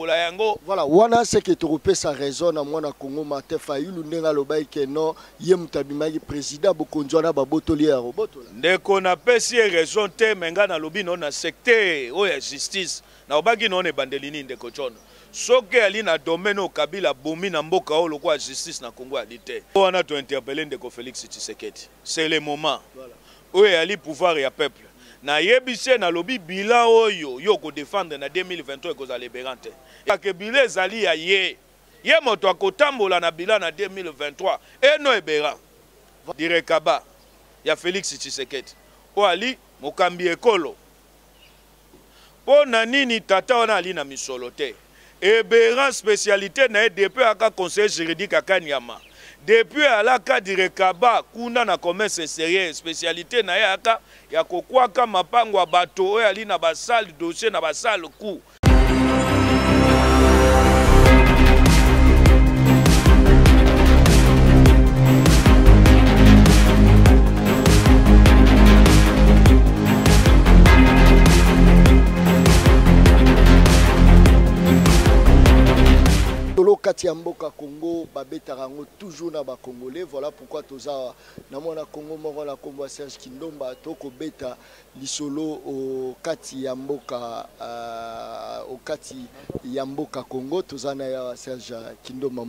Voilà, wana c'est que tu sa raison na mwana Congo Martin Fayulu ndenga lobai ke non ye mutabimaki président bokonzwana babotoli ya robotola. Ndeko na pesi raison te menga na lobi non na secteur o ya justice na obaki non e bandelini ndeko chona. Soke ali na domaine o Kabila bomi na mboka o lokwa justice na Congo ali te. Wana to interpeller ndeko Félix Tshisekedi. C'est le moment. Voilà. Oyo ali pouvoir ya peuple. Na yebise na lobi bila oyo yo ko défendre na 2023 ko za liberante. Ke bila zali ya ye moto akotambola na bila na 2023 eno ebera. Direkaba ya Félix Tshisekedi. O ali mokambi ekolo. Po na nini tata wana ali na misolo te. Ebera spécialité na depuis aka conseil juridique akanyama. Depuis alaka direkaba kuna na commerce sérieux spécialité na yaka ya kokwaka mapango bato oyo ali na basal dossier na basal coup. Kati ya mboka Congo babetaka ngo toujours na ba Congolais. Voilà pourquoi toza na mona Congo moko na kombo Serge Kindomba toko beta lisolo o kati ya mboka Congo toza na ya Serge Kindomba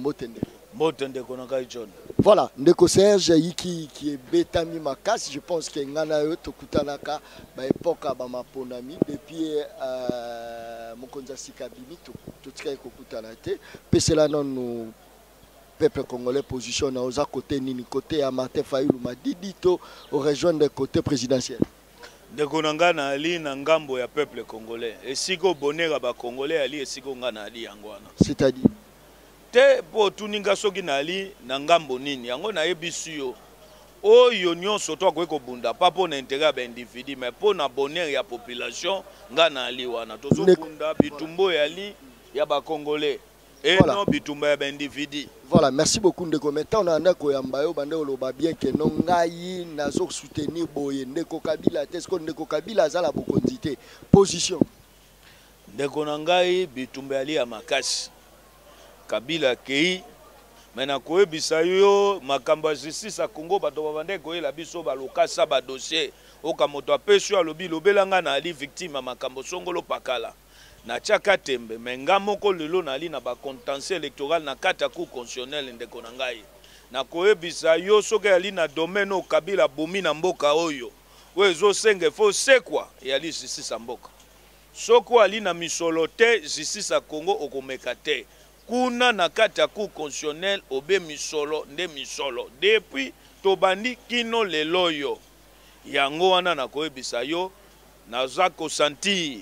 Mbotende konaka John. Voilà, ndeko Serge yiki qui est betami makasi, je pense que ngana yo tokutanaka ba époque ba maponami depuis mokonza sikabimi totika kokutana te. Pesela non peuple congolais position na oza côté nini côté ya Martin Fayulu madidito au rejoindre côté présidentiel. Ndeko ngana ali na ngambo ya peuple congolais. Esiko bonera ba congolais ali esiko ngana ali yangwana. C'est-à-dire te po tuninga soki nali na ngambo nini yango na yebisu yo oyo nyonso to akoki kobunda pa po na intérêt ba individu mais po na bonheur ya population nga na ali wana tozobunda bitumbo yali ya ba congolais et voilà. Non bitumba ya ba individu. Voilà, merci beaucoup ndeko. Maintenant on a ko yamba yo bande oloba bien que non ngai nazo soutenir boye ndeko Kabila te ko ndeko Kabila azala bokonzi te position ndeko na ngai bitumba yali ya makasi Kabila kei mena koyebisa yo makambo ya justice a Congo bato bavande koyela biso balokasa ba dossier oka moto apesho alobi lobelanga na ali victime ya makambo songolo pakala na tiaka tembe menga moko lelo na ali na ba contentieux électoral na kata cour constitutionnelle ndeko na ngai na koyebisa yo soki ali na domaine o Kabila bomi na mboka oyo wezo senge fo sekwa ya ali justice a mboka soko ali na misolo te justice a Congo okomeka te kuna na kata cour constitutionnelle obe misolo nde misolo depuis tobandi kino leloyo yango wana na koyebisa yo naza kosentir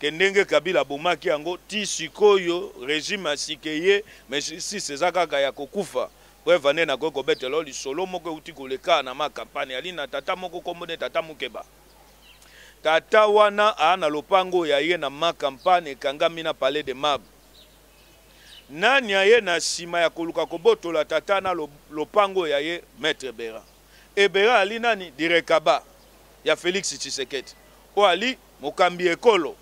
ke ndenge Kabila bomaki yango ti sikoyo régime asikeye mais si seza kaka ya kokufa preuve nde na kobetelo lisolo moko uti koleka na ma campagne ali na tata moko komode tata mukeba tata wana ana lopango ya ye na ma campagne kangami na palais de Mab nani aye na sima ya koluka kobotola tata na lopango ya ye maître Bera Ebera ali nani direkaba ya Félix Tshisekedi o ali mokambi ekolo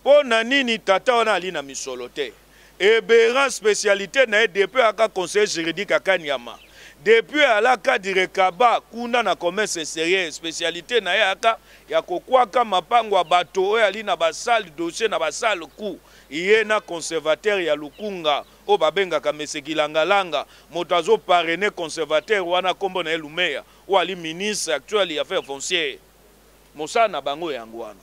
po na nini tata wana ali na misolo te Ebera spécialité na depuis aka conseil juridique akanyama depuis alaka direkaba kuna na commerce sérieux spécialité na aka ya kokwaka mapango bato o ali na basal dossier na basal coup yena conservateur ya Lukunga o babenga kamesekilanga moto azo parrainer conservateur wana kombo na Elumeya o ali ministre actuel ya affaires foncières mosana bango yango wana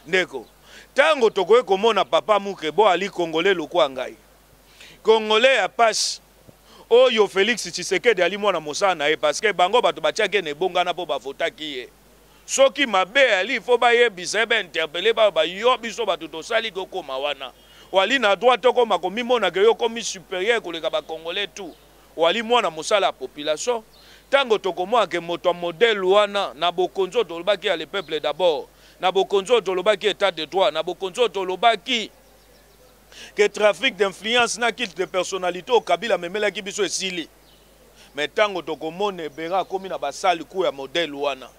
ndeko tango tokoye komona papa muke bo ali congolais lokwa ngai congolais ya passe oyo Félix Tshisekedi ali mwana mosana e parce que bango bato batiake ne bongana po bafotaki ye soki mabe ali fo ba yebisa be interpeller ba yo biso bato tosali kokoma wana wali na droit to koma komimona ke yo komi supérieur koleka ba congolais tout wali mwana mosala population tango tokomoa ke moto modèle wana na bokonzo tolobaki ya le peuple d'abord na bokonzo tolobaki état de droit na bokonzo tolobaki que trafic d'influence na kit de personnalité au Kabila memela ki biso esili mais tango tokomone Bera komi na basali ku ya modèle wana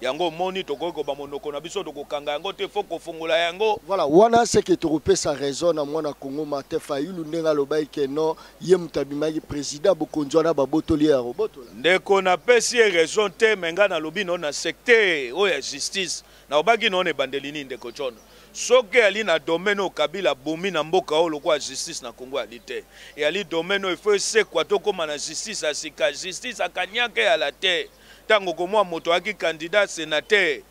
yango moni tokoki ba monoko na biso tokokanga yango te fo kofungola yango. Voilà, wana c'est que tu sa raison na mwana Congo Martin Fayulu ndenga lobai ke non ye mutabimaki président bokonzwana babotoli ya roboto. Ndeko na pesi raison te menga na lobi no na secteur o ya justice na obaki no ne bandelini ndeko chono. Soke ali na domaine o Kabila bomi na mboka o lokwa justice na Congo ali te. E ali domaine o ifo se kwa tokoma na justice asika justice akanyake ya la te. Tango komwa moto aki candidat sénateur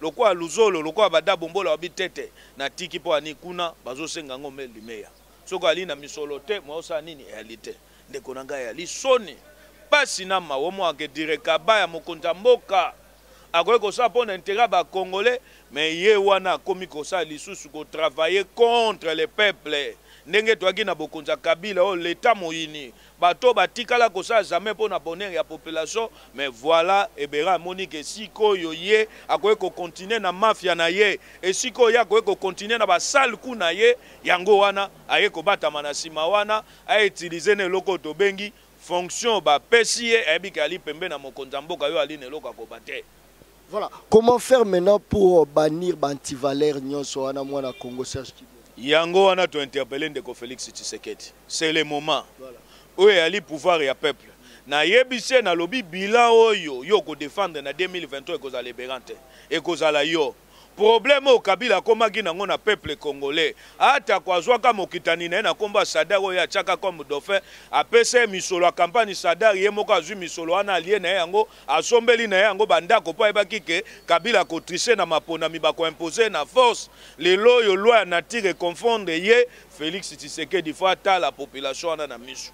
lokwa luzolo lokwa bada bombola wabitete na tiki po anikuna bazosenga ngombe limeya. Soko ali na misolo te mwaosa nini ali te. Ndeko na ngai ali soni pasi na mawomo ake direka baya mokonza mboka akoye kosa pona intérêt ba congolais mais ye wana komi kosa lisusu ko travailler contre les peuples ndenge toaki na bokonza Kabila o l'état moyini bato batikala kosa jamais pona bonheur ya population mais voilà ebera monique sikoyo ye akoye ko continuer na mafia na ye et sikoyo akoye ko continuer na ba sale coup na ye yango wana aye ko batama na sima wana a utiliser ne loko to bengi fonction ba pesi ye ebika ali pembe na mokonza mboka yo ali ne loko ko bater. Voilà. Comment faire maintenant pour bannir Bantivalère Nyonso wana mwana Congo Serge Kibo? Yango wana to interpeller ndeko Félix Tshisekedi. C'est le moment. Voilà. Oyo ali pouvoir ya peuple. Na yebise na lobi bila oyo yo ko défendre na 2023 ekozala liberante. Ekozala yo. Problème au Kabila komaki nango na peuple congolais. Ata kwa zwaka mokitani na komba Sadar oyo achaka comme dauphin apese misolo campagne Sadar ye moko azwi misolo wana alien na yango asombeli na yango bandako po ebaki ke Kabila ko tricher na mapona mi ba ko imposer na force lelo yo loi na tire confondre ye Félix Tshisekedi faut ata la population na miso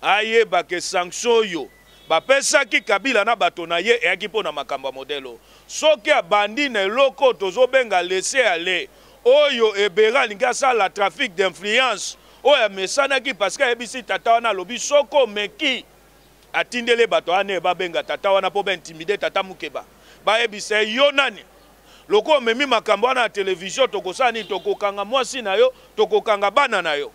aye ba ke sanction yo bapesaki Kabila na bato na ye eyaki mpo na makambo modelo soki abandi na eloko tozobenga laisser aller oyo ebera alingi asala trafic d'influence oyo amesanaki parce que ayebisi tata wana alobi soko omeki atindele bato wana babenga tata wana mpo baintimide tata mukeba bayebisa yo nani loko omemi makambo wana ya televizio tokosala nini tokokanga mwasi na yo tokokanga bana na yo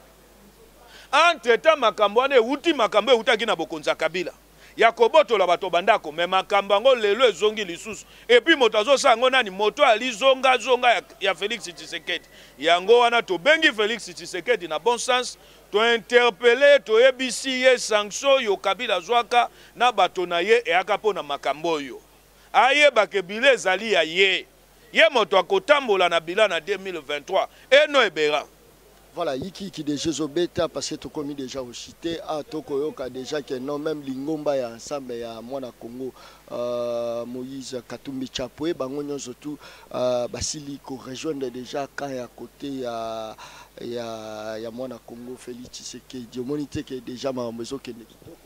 entre temps makambo wana euti makambo eutaki na bokonza Kabila yakobotola bato bandako me makambo yango lelo ezongi lisusu et puis moto azosala ngo nani moto alizonga zonga ya Félix Tshisekedi yango wana tobengi Félix Tshisekedi na bon sens to interpeller to yebisi ye sanction yo Kabila zwaka na bato na ye eyaka mpo na makambo oyo ayeba ke bile ezali ya ye moto akotambola na bila na 2023 eno ebera. Voilà, qui déjà obéta parce que tu commis déjà au cité à Tokoyoka déjà que non même lingomba ya ensemble ya mwana Congo Moïse Katumbi Chapwe bango nyonso tout basili ko rejoindre déjà quand ya côté ya mwana Congo Félix Tshisekedi monité que déjà mamezo kende kitoko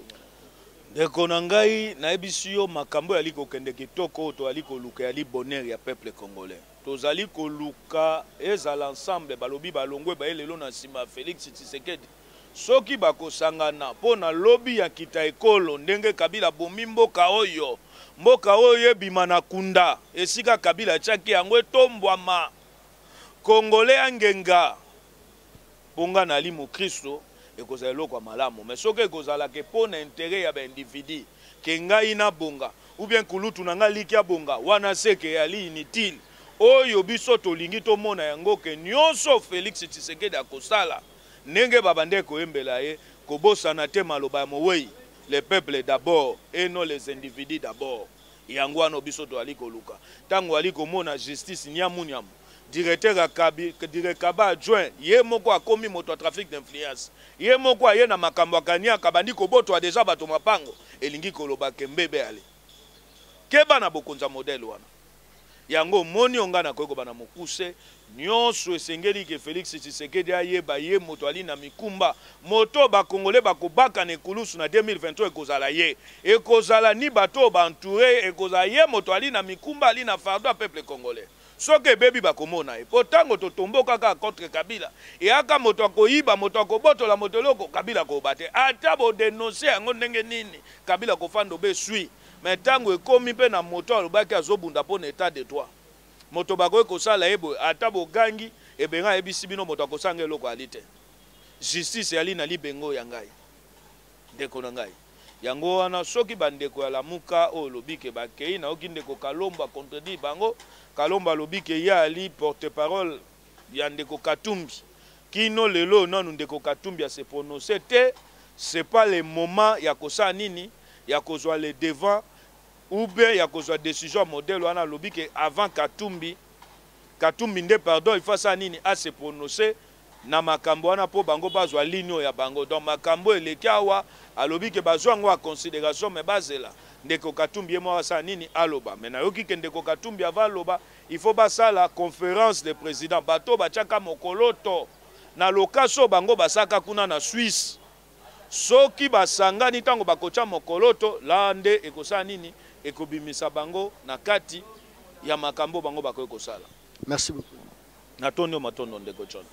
ndeko na ngai na ebisi yo makambo yali ko kende kitoko to ali ko luka yali bonheur ya peuple congolais. Tozali koluka ezala ensemble balobi balongwe ba elelo na sima Félix Tshisekedi soki bakosangana pona lobi ya kita ekolo ndenge Kabila bomi mboka oyo ebima na kunda esika Kabila chaki yango etombwama Congolais angenga bonga na limu Kristo ekozala eloko malamu mais soki ekozala ke pona intérêt ya ba individu ke ngai na bonga ou bien kulutu na ngai likia bonga wana seke yali inutile oyo biso tolingi tomona yango ke nyonso Félix Tshisekedi akosala ndenge babande koyembela ye kobosana te maloba ya mowei le peuple d'abord et non les individus d'abord yango wana biso to ali koluka tango ali komona justice nyamunyamu directeur Kaba adjoint ye moko akomi moto a trafic d'influence ye moko aye na makambo akania kabandi koboto deja bato mapango elingi koloba ke mbebe ale keba na bokonza modèle wana yango moni onga na koyeko bana mokuse nyonso esengeli ke Félix Tshisekedi ayeba ye moto ali na mikumba moto bakongole bakobaka na ekulusu na 2023 ekozala ye ekozala ni bato bantouré ekozala ye moto ali na mikumba ali na fardeau à peuple congolais soke bebi bakomona e potango totomboka ka contre Kabila eyaka moto akoyiba moto akobotola moto loko Kabila kobate ata bo dénoncer yango ndenge nini Kabila kofando be sui mais tango ekomi pe na moto alobaki azobunda po na état de droit moto bakoye kosala ebo ata bogangi ebenga ebisi bino moto akosanga eloko ali te justice yali na libengo ya ngai ndeko na ngai yango wana soki bandeko ya lamuka oyo lobi ke bakei nayoki ndeko Kalomba contredire bango. Kalomba lobi ke ye ali porte-parole ya ndeko Katumbi kino lelo nanu ndeko Katumbi a se prononcer te. C'est pas le moment ya kosala nini ya kozwa le devant ou bien ya kozwa décision modèle wana lobi ke avant Katumbi nde pardon il faut ça nini a se prononcer na makambo wana po bango bazwa ligne ya bango. Donc makambo eleki awa alobi ke bazwa ngo a considération mais bazela ndeko Katumbi ye mwa sa nini aloba. Mais nayoki ke ndeko Katumbi ava loba il faut basala conférence de président bato bachaka mokoloto na lokaso bango basaka kuna na Suisse. Soki basangani tango bakocha mokoloto la nde ekosala nini ekobimisa bango na kati ya makambo bango bakoki kosala. Merci beaucoup. Natondo matondo ndeko John.